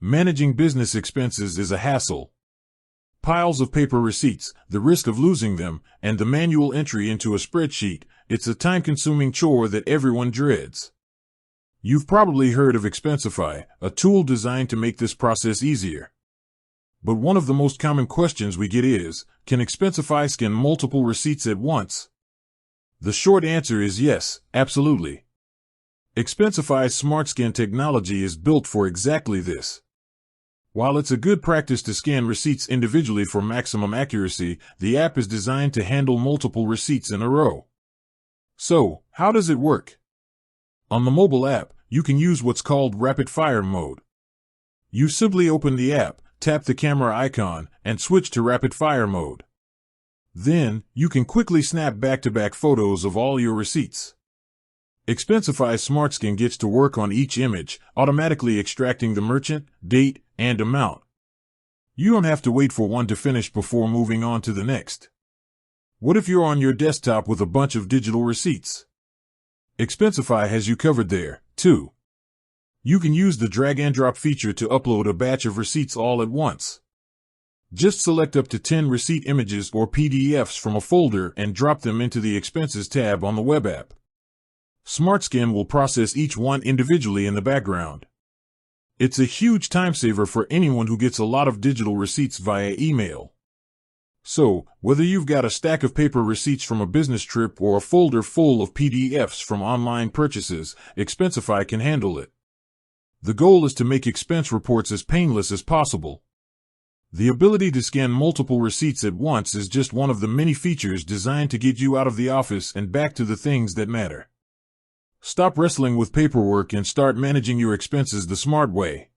Managing business expenses is a hassle. Piles of paper receipts, the risk of losing them, and the manual entry into a spreadsheet, it's a time-consuming chore that everyone dreads. You've probably heard of Expensify, a tool designed to make this process easier. But one of the most common questions we get is, can Expensify scan multiple receipts at once? The short answer is yes, absolutely. Expensify's SmartScan technology is built for exactly this. While it's a good practice to scan receipts individually for maximum accuracy, the app is designed to handle multiple receipts in a row. So, how does it work? On the mobile app, you can use what's called rapid-fire mode. You simply open the app, tap the camera icon, and switch to rapid-fire mode. Then, you can quickly snap back-to-back photos of all your receipts. Expensify's SmartScan gets to work on each image, automatically extracting the merchant, date, and amount. You don't have to wait for one to finish before moving on to the next. What if you're on your desktop with a bunch of digital receipts? Expensify has you covered there, too. You can use the drag and drop feature to upload a batch of receipts all at once. Just select up to 10 receipt images or PDFs from a folder and drop them into the Expenses tab on the web app. SmartScan will process each one individually in the background. It's a huge time saver for anyone who gets a lot of digital receipts via email. So, whether you've got a stack of paper receipts from a business trip or a folder full of PDFs from online purchases, Expensify can handle it. The goal is to make expense reports as painless as possible. The ability to scan multiple receipts at once is just one of the many features designed to get you out of the office and back to the things that matter. Stop wrestling with paperwork and start managing your expenses the smart way.